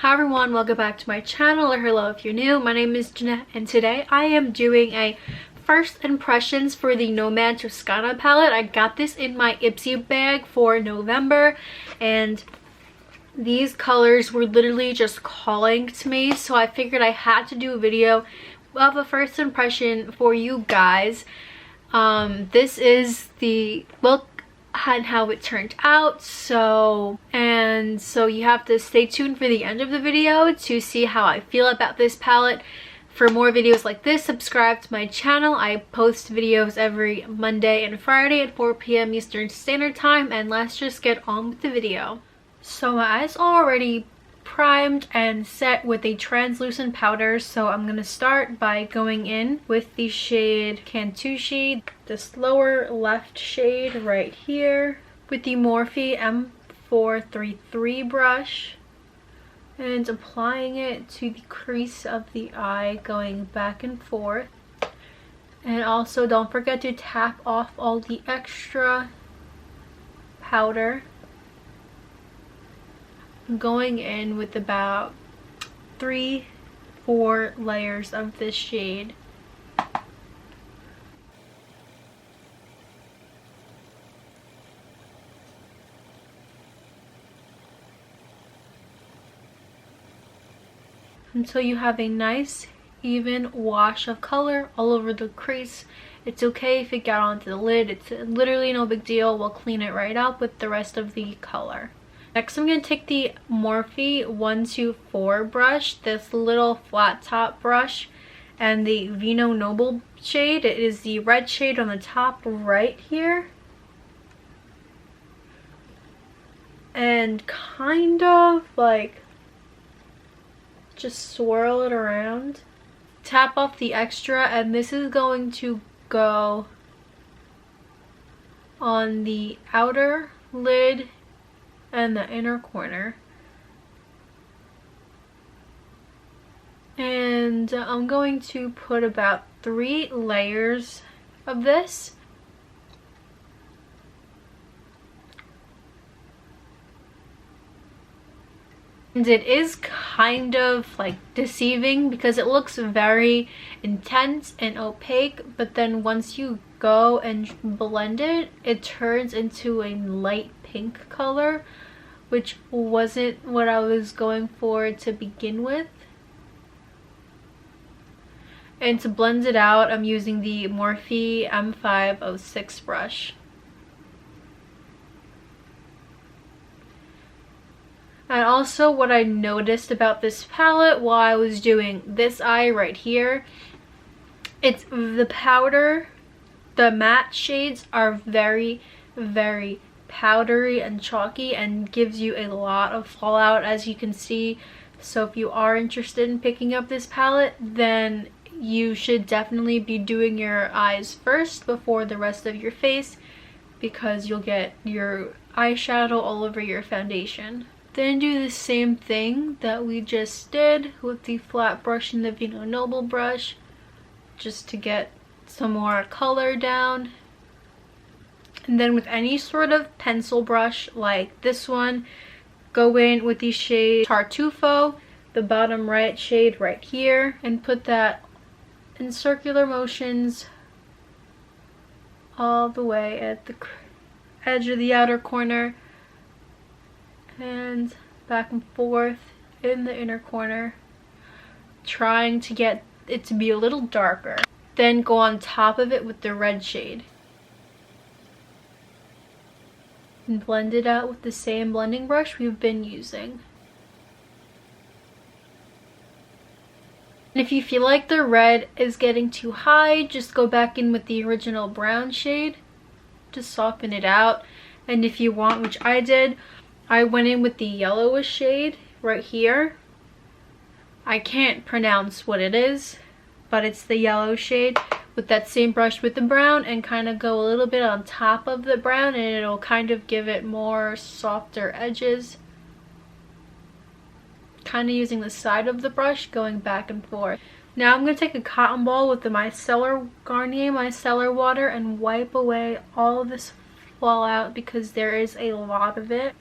Hi everyone, welcome back to my channel, or hello if you're new. My name is Jeanette and today I am doing a first impressions for the Nomad Tuscany palette. I got this in my Ipsy bag for November and these colors were literally just calling to me, so I figured I had to do a video of a first impression for you guys. This is the look and how it turned out, so you have to stay tuned for the end of the video to see how I feel about this palette. For more videos like this, subscribe to my channel. I post videos every Monday and Friday at 4 p.m. Eastern Standard Time, and let's just get on with the video. So my eyes are already primed and set with a translucent powder, so I'm gonna start by going in with the shade Cantucci, this lower left shade right here, with the Morphe M433 brush, and applying it to the crease of the eye, going back and forth. And also don't forget to tap off all the extra powder. I'm going in with about 3-4 layers of this shade. Until you have a nice even wash of color all over the crease. It's okay if it got onto the lid, it's literally no big deal. We'll clean it right up with the rest of the color. Next, I'm going to take the Morphe 124 brush, this little flat top brush, and the Vino Noble shade. It is the red shade on the top right here. And kind of like just swirl it around. Tap off the extra, and this is going to go on the outer lid and the inner corner. And I'm going to put about 3 layers of this. And it is kind of like deceiving because it looks very intense and opaque, but then once you go and blend it, it turns into a light pink color, which wasn't what I was going for to begin with. And to blend it out, I'm using the Morphe M506 brush. And also what I noticed about this palette while I was doing this eye right here, it's the powder, the matte shades are very, very powdery and chalky and gives you a lot of fallout, as you can see. So if you are interested in picking up this palette, then you should definitely be doing your eyes first before the rest of your face, because you'll get your eyeshadow all over your foundation. Then do the same thing that we just did with the flat brush and the Vino Noble brush, just to get some more color down. And then with any sort of pencil brush like this one, go in with the shade Tartufo, the bottom right shade right here, and put that in circular motions all the way at the edge of the outer corner and back and forth in the inner corner, trying to get it to be a little darker. Then go on top of it with the red shade and blend it out with the same blending brush we've been using. And if you feel like the red is getting too high, just go back in with the original brown shade to soften it out. And if you want, which I did, I went in with the yellowish shade right here. I can't pronounce what it is, but it's the yellow shade, with that same brush with the brown, and kind of go a little bit on top of the brown, and it'll kind of give it more softer edges. Kind of using the side of the brush, going back and forth. Now I'm going to take a cotton ball with the Garnier Micellar water and wipe away all of this fallout, because there is a lot of it.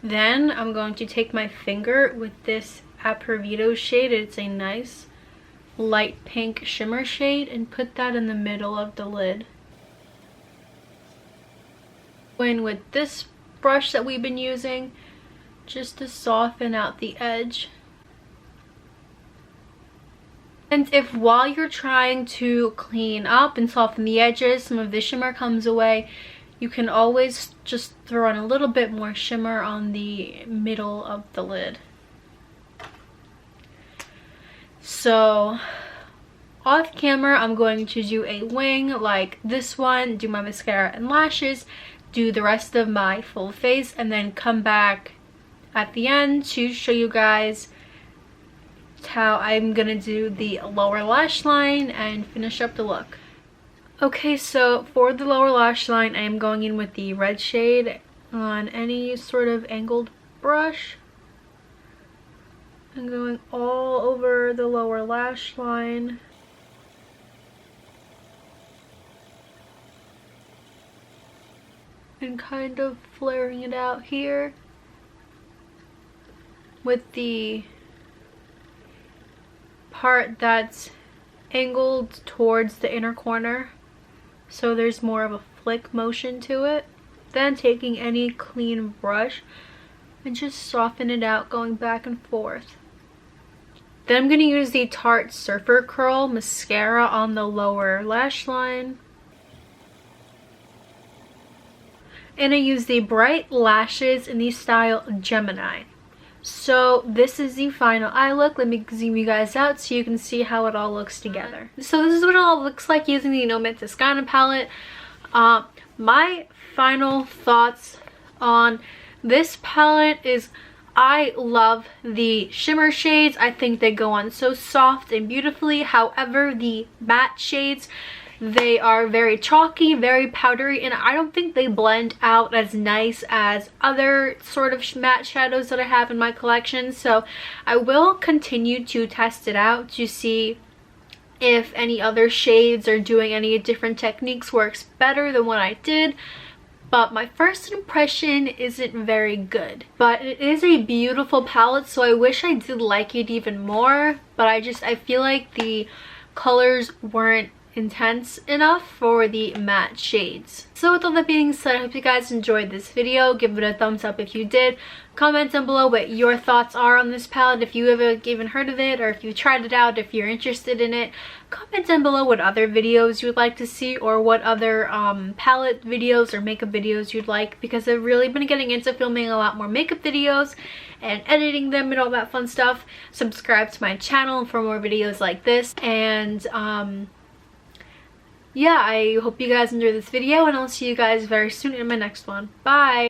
Then I'm going to take my finger with this Apervito shade. It's a nice light pink shimmer shade, and put that in the middle of the lid. Go in with this brush that we've been using just to soften out the edge. And if while you're trying to clean up and soften the edges, some of the shimmer comes away, you can always just throw on a little bit more shimmer on the middle of the lid. So off camera, I'm going to do a wing like this one, do my mascara and lashes, do the rest of my full face, and then come back at the end to show you guys how I'm gonna do the lower lash line and finish up the look. Okay, so for the lower lash line, I am going in with the red shade on any sort of angled brush. I'm going all over the lower lash line. And kind of flaring it out here with the part that's angled towards the inner corner, so there's more of a flick motion to it. Then taking any clean brush and just soften it out, going back and forth. Then I'm going to use the Tarte Surfer Curl mascara on the lower lash line. And I use the Bright Lashes in the style Gemini. So this is the final eye look. Let me zoom you guys out so you can see how it all looks together. So this is what it all looks like using the Nomad Tuscany palette. My final thoughts on this palette is I love the shimmer shades. I think they go on so soft and beautifully. However, the matte shades, they are very chalky, very powdery, and I don't think they blend out as nice as other sort of matte shadows that I have in my collection. So I will continue to test it out to see if any other shades or doing any different techniques works better than what I did. But my first impression isn't very good. But it is a beautiful palette, so I wish I did like it even more. But I feel like the colors weren't intense enough for the matte shades. So with all that being said, I hope you guys enjoyed this video. Give it a thumbs up if you did. Comment down below what your thoughts are on this palette, if you ever even heard of it, or if you tried it out, if you're interested in it. Comment down below what other videos you would like to see, or what other palette videos or makeup videos you'd like, because I've really been getting into filming a lot more makeup videos and editing them and all that fun stuff. Subscribe to my channel for more videos like this, and yeah, I hope you guys enjoyed this video, and I'll see you guys very soon in my next one. Bye!